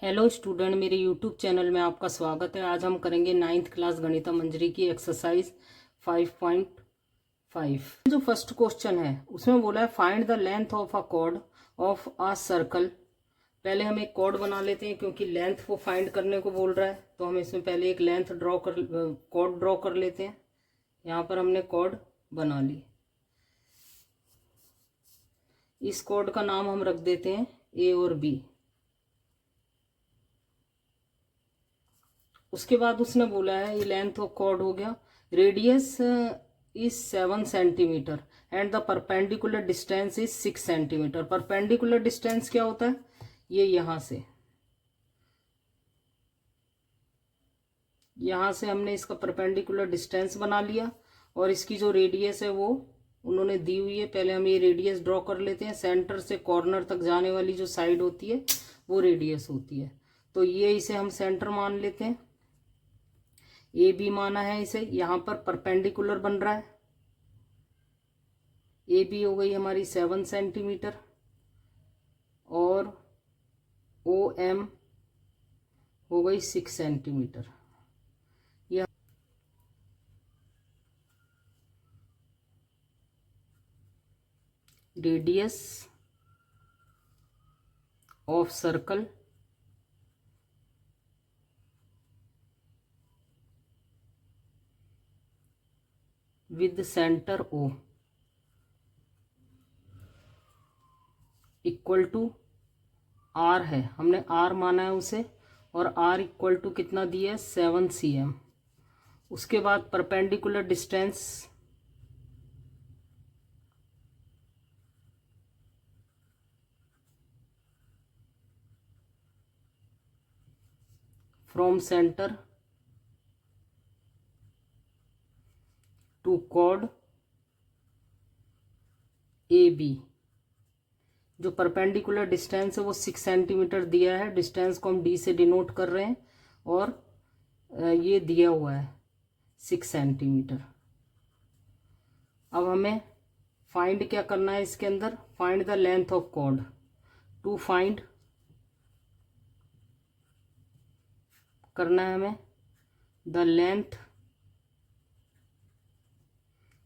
Hello student, मेरे YouTube channel में आपका स्वागत है। आज हम करेंगे 9th क्लास गणित मंजरी की एक्सरसाइज 5.5। जो फर्स्ट क्वेश्चन है उसमें बोला है find the length of a cord of a circle. पहले हम एक कॉर्ड बना लेते हैं क्योंकि लेंथ को फाइंड करने को बोल रहा है, तो हम इसमें पहले एक लेंथ कॉर्ड ड्रॉ कर लेते हैं। यहाँ पर हमने कॉर्ड बना ली। इस कॉर्ड का नाम हम रख देते हैं ए और बी। उसके बाद उसने बोला है ये लेंथ ऑफ कॉर्ड हो गया, radius is 7 centimetre and the perpendicular distance is 6 centimetre. Perpendicular distance क्या होता है? ये यहाँ से हमने इसका परपेंडिकुलर डिस्टेंस बना लिया और इसकी जो रेडियस है वो उन्होंने दी हुई है। पहले हम ये रेडियस ड्रॉ कर लेते हैं। सेंटर से कॉर्नर तक जाने वाली जो साइड होती है वो रेडियस होती है, तो ये इसे हम सेंटर मान लेते हैं। ए बी माना है इसे। यहाँ पर परपेंडिकुलर बन रहा है। ए बी हो गई हमारी 7 सेंटीमीटर और ओ एम हो गई 6 सेंटीमीटर। यह radius of circle with centre O equal to R है। हमने आर माना है उसे, और आर इक्वल टू कितना दिया है? 7 cm। उसके बाद perpendicular distance from centre to chord A B. जो परपेंडिकुलर डिस्टेंस है वो 6 सेंटीमीटर दिया है। डिस्टेंस को हम डी से डिनोट कर रहे हैं और ये दिया हुआ है 6 सेंटीमीटर। अब हमें फाइंड क्या करना है इसके अंदर? Find the length of chord. To find करना है हमें the length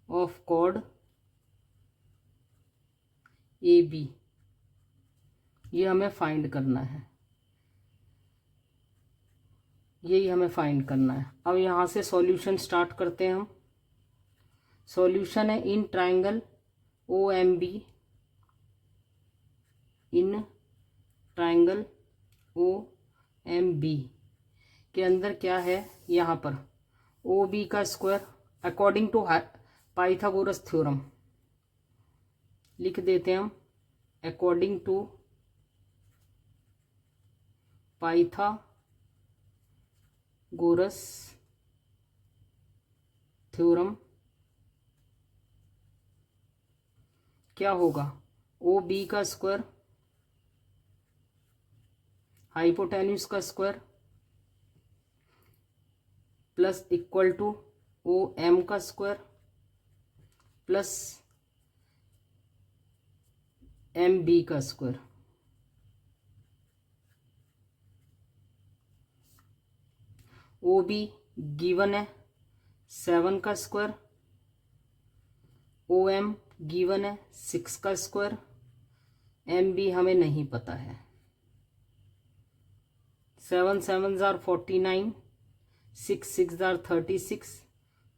of chord A B, ये हमें फाइंड करना है। यही हमें फाइंड करना है। अब यहाँ से सॉल्यूशन स्टार्ट करते हैं हम। सॉल्यूशन है in triangle O M B, in triangle O M B के अंदर क्या है? यहाँ पर ओ बी का square according to Pythagoras theorem लिख देते हैं हम। अकॉर्डिंग टू पाइथागोरस थ्योरम क्या होगा? ओ बी का स्क्वायर हाइपोटेन्यूज का square plus equal to O M का स्क्वायर प्लस एम बी का स्क्वायर। ओ बी गिवन है 7 का स्क्वायर, ओ एम गिवन है 6 का स्क्वायर, एम बी हमें नहीं पता है। 7 7 जार 49, 6 6 जार 36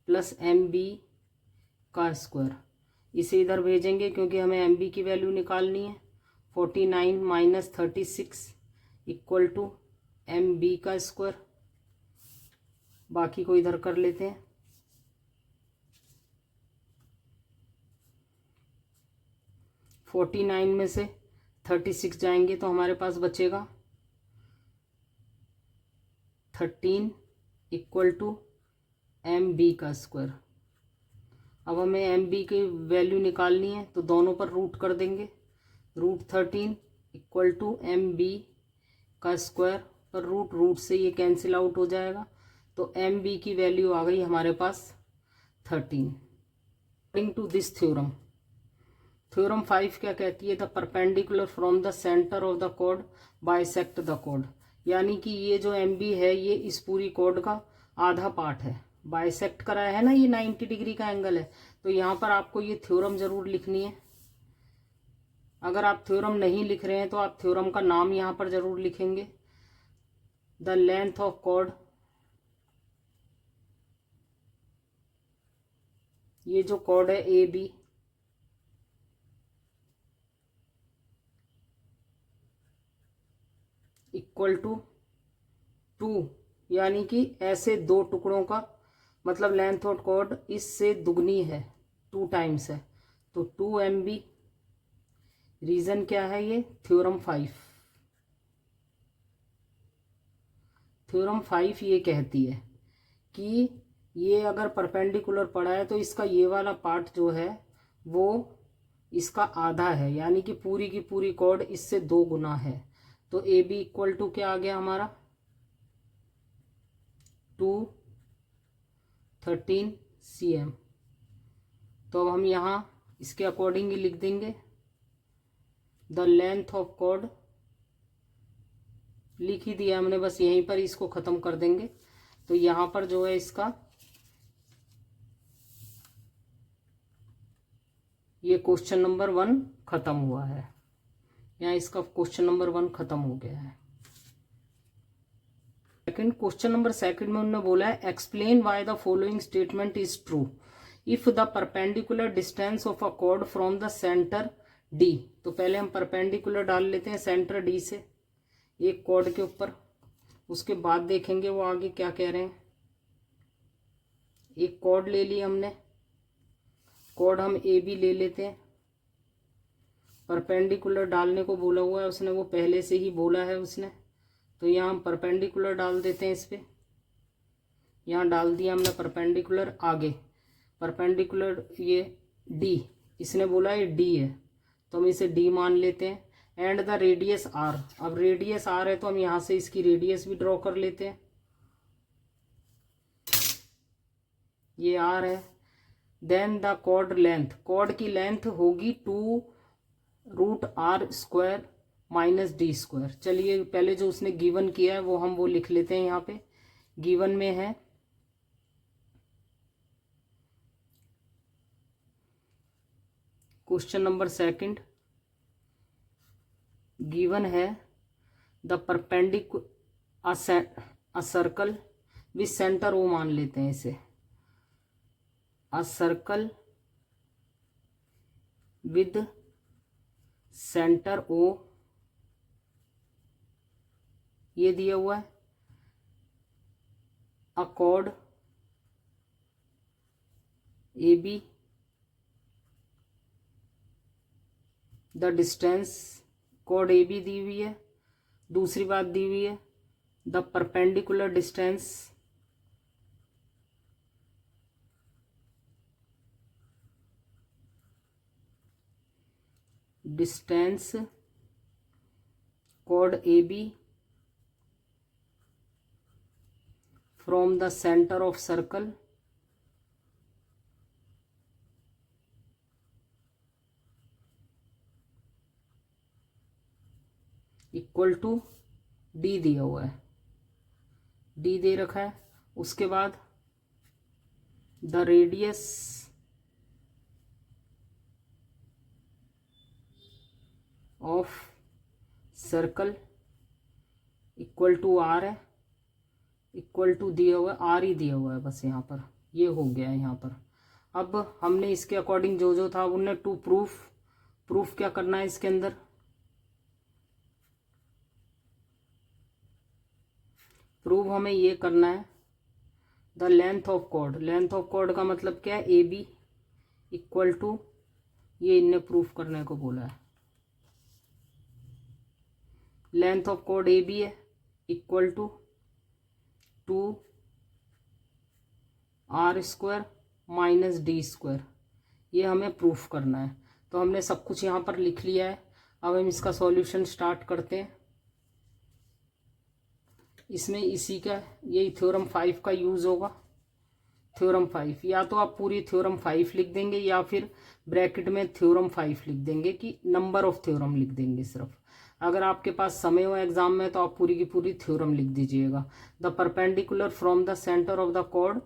प्लस एम बी का स्क्वायर। इसे इधर भेजेंगे क्योंकि हमें एम बी की वैल्यू निकालनी है। 49 minus 36 equal to M B का स्क्वायर। बाकी को इधर कर लेते हैं। 49 में से 36 जाएंगे तो हमारे पास बचेगा 13 इक्वल टू एम बी का स्क्वायर। अब हमें एम बी की वैल्यू निकालनी है तो दोनों पर रूट कर देंगे। √13 इक्वल टू एम बी का स्क्वायर पर रूट से ये कैंसिल आउट हो जाएगा, तो एम बी की वैल्यू आ गई हमारे पास 13। According to this theorem, theorem 5 क्या कहती है? The perpendicular from the centre of the chord bisect the chord. यानी कि ये जो एम बी है ये इस पूरी कॉर्ड का आधा पार्ट है, बाइसेक्ट करा है ना, ये 90 डिग्री का एंगल है। तो यहाँ पर आपको ये थ्योरम जरूर लिखनी है। अगर आप थ्योरम नहीं लिख रहे हैं तो आप थ्योरम का नाम यहाँ पर जरूर लिखेंगे। द लेंथ ऑफ कॉर्ड, ये जो कॉर्ड है ए बी, इक्वल टू 2, यानी कि ऐसे दो टुकड़ों का मतलब लेंथ ऑफ कॉर्ड इससे दुगनी है, 2 टाइम्स है। तो 2 MB। रीजन क्या है? ये थ्योरम 5, थ्योरम 5 ये कहती है कि ये अगर परपेंडिकुलर पड़ा है तो इसका ये वाला पार्ट जो है वो इसका आधा है, यानी कि पूरी की पूरी कॉर्ड इससे 2 गुना है। तो ए बी इक्वल टू क्या आ गया हमारा? 213 cm। तो अब हम यहाँ इसके अकॉर्डिंग ही लिख देंगे द लेंथ ऑफ कॉर्ड, लिख ही दिया हमने, बस यहीं पर इसको ख़त्म कर देंगे। तो यहाँ पर जो है इसका ये क्वेश्चन नंबर 1 ख़त्म हुआ है, यहाँ इसका क्वेश्चन नंबर 1 ख़त्म हो गया है। सेकंड क्वेश्चन नंबर सेकंड में उन्होंने बोला है explain why the following statement is true if the perpendicular distance of a cord from the centre D. तो पहले हम परपेंडिकुलर डाल लेते हैं सेंटर डी से एक कॉर्ड के ऊपर, उसके बाद देखेंगे वो आगे क्या कह रहे हैं। एक कॉर्ड ले ली हमने, कॉर्ड हम ए बी ले लेते हैं। परपेंडिकुलर डालने को बोला हुआ है उसने, वो पहले से ही बोला है उसने, तो यहाँ हम परपेंडिकुलर डाल देते हैं इस पर। यहाँ डाल दिया हमने परपेंडिकुलर, आगे परपेंडिकुलर ये डी, इसने बोला ये डी है तो हम इसे डी मान लेते हैं। एंड द रेडियस आर, अब रेडियस आर है तो हम यहाँ से इसकी रेडियस भी ड्रॉ कर लेते हैं, ये आर है। Then the chord length, chord की लेंथ होगी 2√r² - d²। चलिए पहले जो उसने गिवन किया है वो हम वो लिख लेते हैं। यहाँ पे गिवन में है क्वेश्चन नंबर सेकंड, गिवन है the perpendicular a circle with centre O, मान लेते हैं इसे, a circle with centre O, ये दिया हुआ है। A chord A B, the distance, chord A B दी हुई है। दूसरी बात दी हुई है the perpendicular distance chord A B from the centre of circle equal to D दिया हुआ है, डी दे रखा है। उसके बाद the radius of circle equal to R है, इक्वल टू दिया हुआ है, आर ही दिया हुआ है बस, यहाँ पर ये हो गया है यहाँ पर। अब हमने इसके अकॉर्डिंग जो जो था उनने टू प्रूफ क्या करना है इसके अंदर, प्रूव हमें ये करना है the length of chord. Length of chord का मतलब क्या है? ए बी इक्वल टू, ये इनने प्रूफ करने को बोला है, length of chord A B है इक्वल टू 2r² - d²। ये हमें प्रूफ करना है। तो हमने सब कुछ यहाँ पर लिख लिया है। अब हम इसका सॉल्यूशन स्टार्ट करते हैं। इसमें इसी का यही थ्योरम 5 का यूज़ होगा। थ्योरम 5, या तो आप पूरी थ्योरम 5 लिख देंगे या फिर ब्रैकेट में थ्योरम 5 लिख देंगे कि नंबर ऑफ थ्योरम लिख देंगे सिर्फ। अगर आपके पास समय हो एग्जाम में तो आप पूरी की पूरी थ्योरम लिख दीजिएगा। The perpendicular from the centre of the chord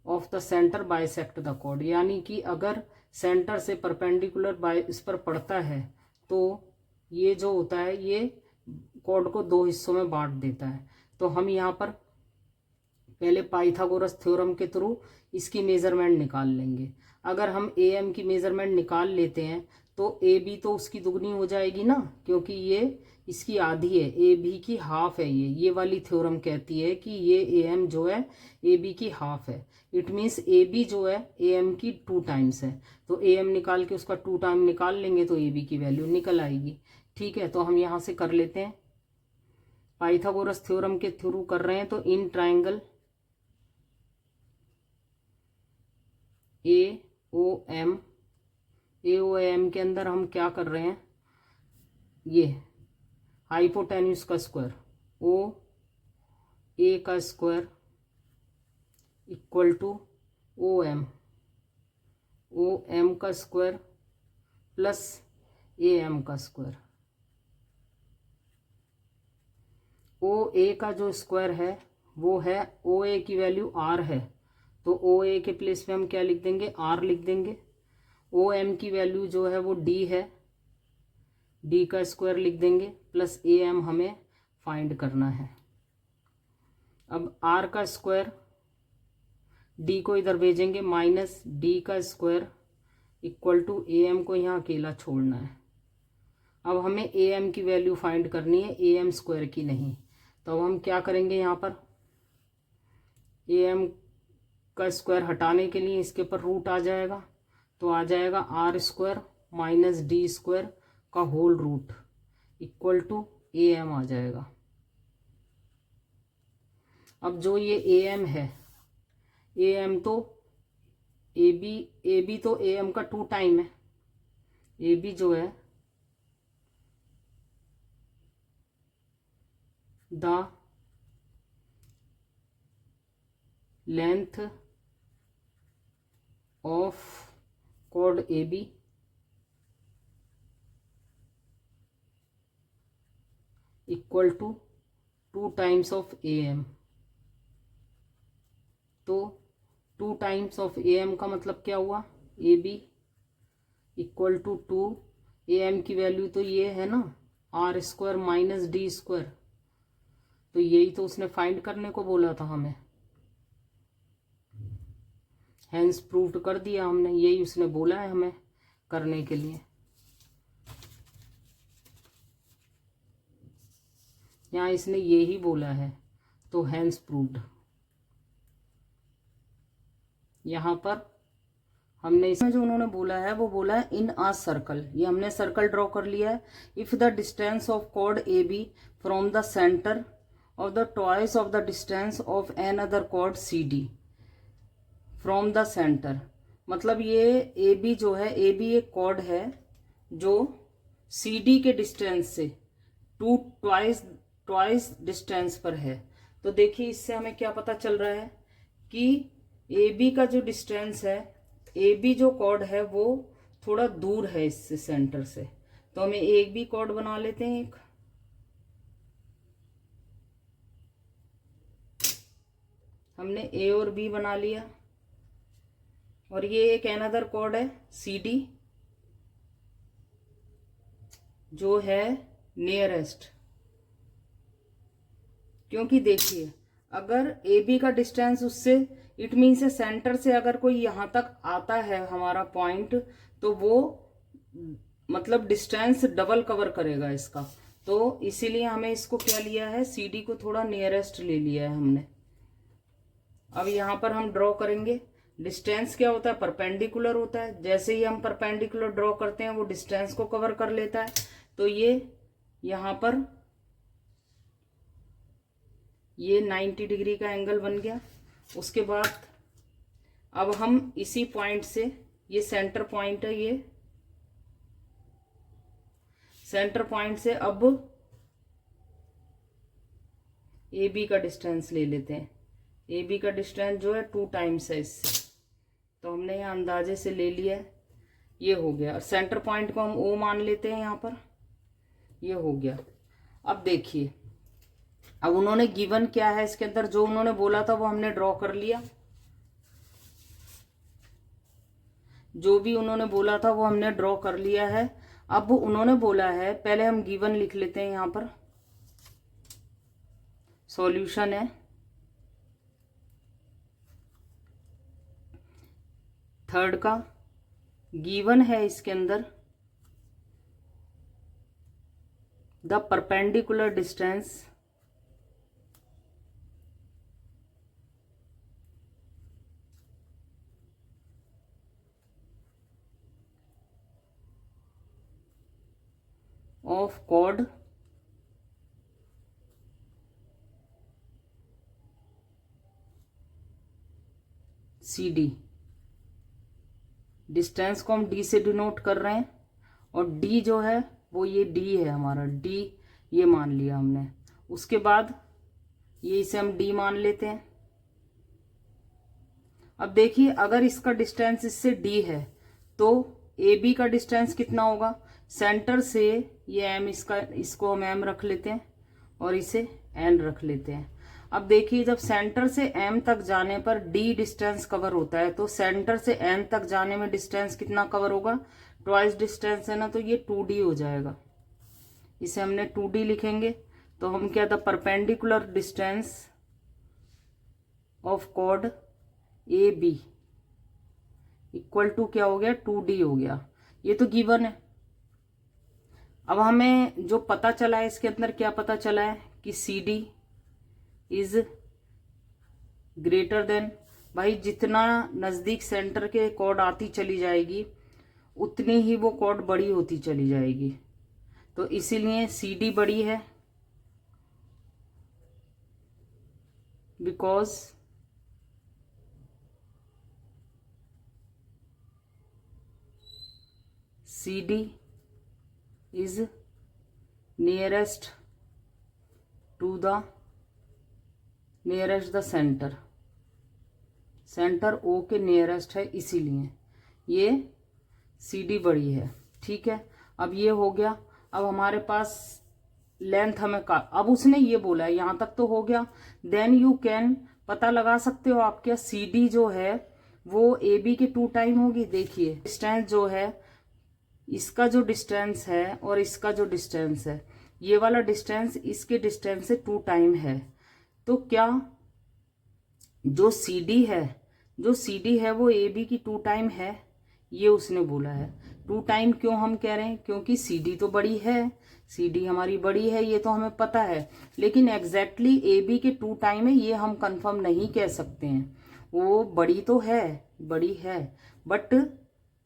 of the centre bisect the chord, यानी कि अगर सेंटर से परपेंडिकुलर बाय इस पर पड़ता है तो ये जो होता है ये कॉर्ड को दो हिस्सों में बांट देता है। तो हम यहाँ पर पहले पाइथागोरस थ्योरम के थ्रू इसकी मेजरमेंट निकाल लेंगे। अगर हम ए एम की मेजरमेंट निकाल लेते हैं तो ए बी तो उसकी दुगनी हो जाएगी ना, क्योंकि ये इसकी आधी है, ए बी की हाफ है। ये वाली थ्योरम कहती है कि ये ए एम जो है ए बी की हाफ है। इट मीन्स ए बी जो है ए एम की 2 टाइम्स है। तो ए एम निकाल के उसका 2 टाइम निकाल लेंगे तो ए बी की वैल्यू निकल आएगी। ठीक है, तो हम यहाँ से कर लेते हैं। पाइथागोरस थ्योरम के थ्रू कर रहे हैं तो in triangle A O M के अंदर हम क्या कर रहे हैं, ये हाइपोटेन्यूस का स्क्वायर ओ ए का square equal to O M का स्क्वायर प्लस ए एम का स्क्वायर। ओ ए का जो स्क्वायर है वो है, ओ ए की वैल्यू आर है तो ओ ए के प्लेस पे हम क्या लिख देंगे, आर लिख देंगे। ओ एम की वैल्यू जो है वो डी है, डी का स्क्वायर लिख देंगे प्लस ए एम हमें फाइंड करना है। अब आर का स्क्वायर डी को इधर भेजेंगे माइनस डी का square equal to A M को यहाँ अकेला छोड़ना है। अब हमें ए एम की वैल्यू फाइंड करनी है, ए एम स्क्वायर की नहीं। तो अब हम क्या करेंगे, यहाँ पर ए एम का स्क्वायर हटाने के लिए इसके ऊपर रूट आ जाएगा तो आ जाएगा R square minus D square का whole root equal to A M आ जाएगा। अब जो ये ए एम है, ए एम तो ए बी तो ए एम का 2 टाइम है। ए बी जो है the length of chord A B equal to 2 times of A M. तो 2 टाइम्स ऑफ ए एम का मतलब क्या हुआ, A B equal to 2, A M की वैल्यू तो ये है ना R square minus D square, तो यही तो उसने फाइंड करने को बोला था हमें, हैंस प्रूव्ड कर दिया हमने, यही उसने बोला है हमें करने के लिए। यहाँ इसने यही बोला है तो हैंस प्रूव्ड। यहाँ पर हमने इसमें जो उन्होंने बोला है वो बोला है इन आ सर्कल, ये हमने सर्कल ड्रॉ कर लिया है। If the distance of chord A B from the centre of the twice of the distance of an other chord C D from the centre, मतलब ये ए बी जो है, ए बी एक कॉर्ड है जो सी डी के distance से twice distance पर है। तो देखिए इससे हमें क्या पता चल रहा है कि ए बी का जो डिस्टेंस है, ए बी जो कॉर्ड है वो थोड़ा दूर है इससे सेंटर से। तो हमें एक भी कॉर्ड बना लेते हैं, एक हमने ए और बी बना लिया और ये एक अनदर कॉर्ड है सी डी जो है नियरेस्ट। क्योंकि देखिए अगर ए बी का डिस्टेंस उससे, इट मीन से सेंटर से अगर कोई यहां तक आता है हमारा पॉइंट, तो वो मतलब डिस्टेंस डबल कवर करेगा इसका। तो इसीलिए हमें इसको क्या लिया है, सी डी को थोड़ा नियरेस्ट ले लिया है हमने। अब यहां पर हम ड्रॉ करेंगे, डिस्टेंस क्या होता है, परपेंडिकुलर होता है। जैसे ही हम परपेंडिकुलर ड्रॉ करते हैं वो डिस्टेंस को कवर कर लेता है। तो ये यहां पर ये 90 डिग्री का एंगल बन गया। उसके बाद अब हम इसी पॉइंट से, ये सेंटर पॉइंट है, ये सेंटर पॉइंट से अब ए बी का डिस्टेंस ले लेते हैं। ए बी का डिस्टेंस जो है 2 टाइम्स है इससे, तो हमने यहाँ अंदाजे से ले लिया है, ये हो गया। और सेंटर पॉइंट को हम ओ मान लेते हैं यहाँ पर, ये हो गया। अब देखिए, अब उन्होंने गिवन क्या है इसके अंदर, जो उन्होंने बोला था वो हमने ड्रॉ कर लिया, जो भी उन्होंने बोला था वो हमने ड्रॉ कर लिया है। अब उन्होंने बोला है, पहले हम गिवन लिख लेते हैं, यहां पर सॉल्यूशन है, थर्ड का गिवन है इसके अंदर the perpendicular distance of chord C D. Distance को हम डी से डिनोट कर रहे हैं, और डी जो है वो ये डी है हमारा, डी ये मान लिया हमने। उसके बाद ये इसे हम डी मान लेते हैं। अब देखिए, अगर इसका डिस्टेंस इससे डी है तो ए बी का डिस्टेंस कितना होगा, सेंटर से ये एम, इसको हम एम रख लेते हैं और इसे एन रख लेते हैं। अब देखिए, जब सेंटर से एम तक जाने पर डी डिस्टेंस कवर होता है, तो सेंटर से एन तक जाने में डिस्टेंस कितना कवर होगा, ट्वाइस डिस्टेंस है ना, तो ये 2d हो जाएगा। इसे हमने 2d लिखेंगे, तो हम क्या था, perpendicular distance of chord A B equal to क्या हो गया, 2d हो गया। ये तो गिवन है। अब हमें जो पता चला है इसके अंदर, क्या पता चला है कि C D is greater than, भाई जितना नजदीक सेंटर के कॉर्ड आती चली जाएगी उतनी ही वो कॉर्ड बड़ी होती चली जाएगी, तो इसीलिए सी डी बड़ी है, because C D is nearest to the nearest the centre, centre O के नियरेस्ट है, इसीलिए ये सी डी बड़ी है। ठीक है, अब ये हो गया। अब हमारे पास लेंथ हमें का, अब उसने ये बोला है, यहां तक तो हो गया। देन यू कैन पता लगा सकते हो आप, क्या सी डी जो है वो ए बी के 2 टाइम होगी। देखिए, डिस्टेंस जो है, इसका जो डिस्टेंस है और इसका जो डिस्टेंस है, ये वाला डिस्टेंस इसके डिस्टेंस से 2 टाइम है, तो क्या जो सी डी है, जो सी डी है वो ए बी की 2 टाइम है, ये उसने बोला है। 2 टाइम क्यों हम कह रहे हैं, क्योंकि सी डी तो बड़ी है, सी डी हमारी बड़ी है, ये तो हमें पता है, लेकिन एग्जैक्टली ए बी के 2 टाइम है ये हम कंफर्म नहीं कह सकते हैं। वो बड़ी तो है, बड़ी है, बट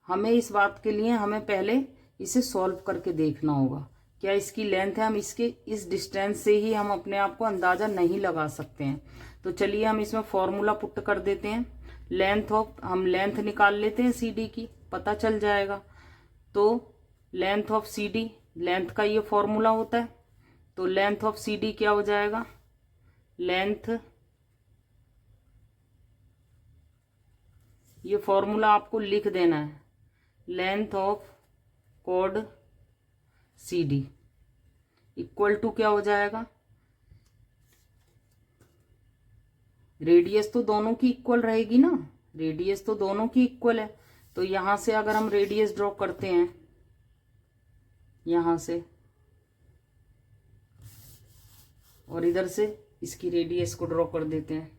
हमें इस बात के लिए हमें पहले इसे सॉल्व करके देखना होगा, क्या इसकी लेंथ है। हम इसके इस डिस्टेंस से ही हम अपने आप को अंदाजा नहीं लगा सकते हैं। तो चलिए हम इसमें फॉर्मूला पुट कर देते हैं। लेंथ ऑफ, हम लेंथ निकाल लेते हैं सी डी की, पता चल जाएगा। तो length of C D, length का ये फॉर्मूला होता है, तो लेंथ ऑफ सी डी क्या हो जाएगा, लेंथ, ये फॉर्मूला आपको लिख देना है, length of chord C D equal to क्या हो जाएगा, रेडियस तो दोनों की इक्वल रहेगी ना, रेडियस तो दोनों की इक्वल है। तो यहां से अगर हम रेडियस ड्रॉ करते हैं, यहां से और इधर से इसकी रेडियस को ड्रॉ कर देते हैं,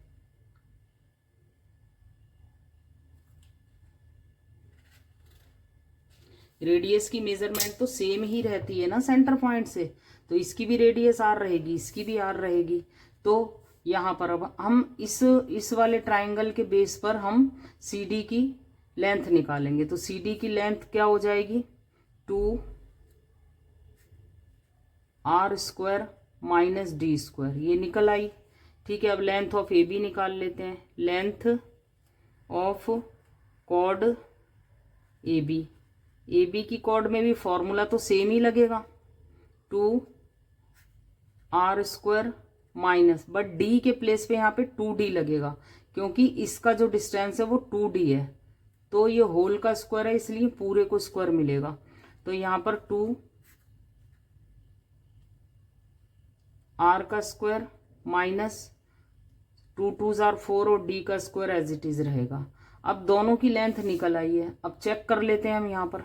रेडियस की मेजरमेंट तो सेम ही रहती है ना सेंटर पॉइंट से, तो इसकी भी रेडियस आर रहेगी, इसकी भी आर रहेगी। तो यहाँ पर अब हम इस वाले ट्राइंगल के बेस पर हम सी डी की लेंथ निकालेंगे। तो सी डी की लेंथ क्या हो जाएगी, 2 R square minus D square, ये निकल आई। ठीक है, अब लेंथ ऑफ ए बी निकाल लेते हैं, length of chord A B, A B की कॉर्ड में भी फॉर्मूला तो सेम ही लगेगा, 2 R square minus, but D के प्लेस पे यहाँ पे 2d लगेगा, क्योंकि इसका जो डिस्टेंस है वो 2d है, तो ये होल का स्क्वायर है, इसलिए पूरे को स्क्वायर मिलेगा। तो यहाँ पर 2 आर का स्क्वायर माइनस 2 2s are 4 और डी का स्क्वायर एज इट इज रहेगा। अब दोनों की लेंथ निकल आई है। अब चेक कर लेते हैं हम यहाँ पर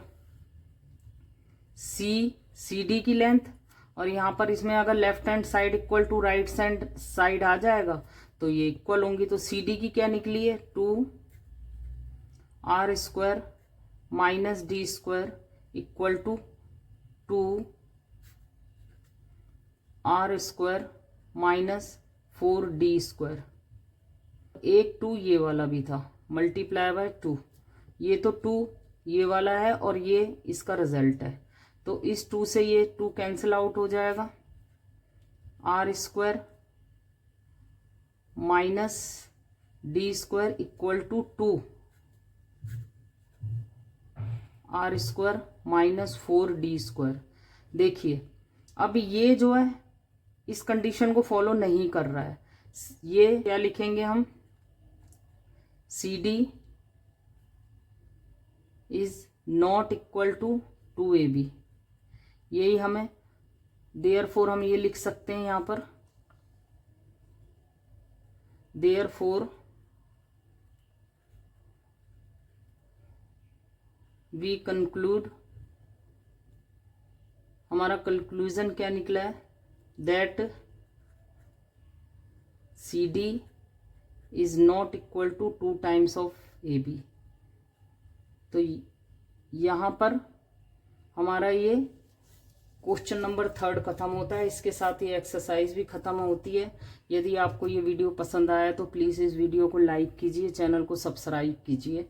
सी डी की लेंथ, और यहाँ पर इसमें अगर left hand side equal to right hand side आ जाएगा तो ये इक्वल होंगी। तो सी डी की क्या निकली है 2 R square minus D square equal to 2 R square minus 4 D square. एक 2 ये वाला भी था मल्टीप्लाई बाय 2, ये तो 2 ये वाला है और ये इसका रिजल्ट है। तो इस 2 से ये 2 कैंसिल आउट हो जाएगा। R square minus D square equal to 2 R square minus 4 D square. देखिए अब ये जो है इस कंडीशन को फॉलो नहीं कर रहा है। ये क्या लिखेंगे हम, C D is not equal to 2AB। यही हमें देयरफॉर हम ये लिख सकते हैं यहाँ पर, देयरफॉर वी कंक्लूड, हमारा कंक्लूजन क्या निकला है, that C D is not equal to 2 times of AB। तो यहाँ पर हमारा ये क्वेश्चन नंबर 3 खत्म होता है। इसके साथ ये एक्सरसाइज भी खत्म होती है। यदि आपको ये वीडियो पसंद आया तो प्लीज़ इस वीडियो को लाइक कीजिए, चैनल को सब्सक्राइब कीजिए।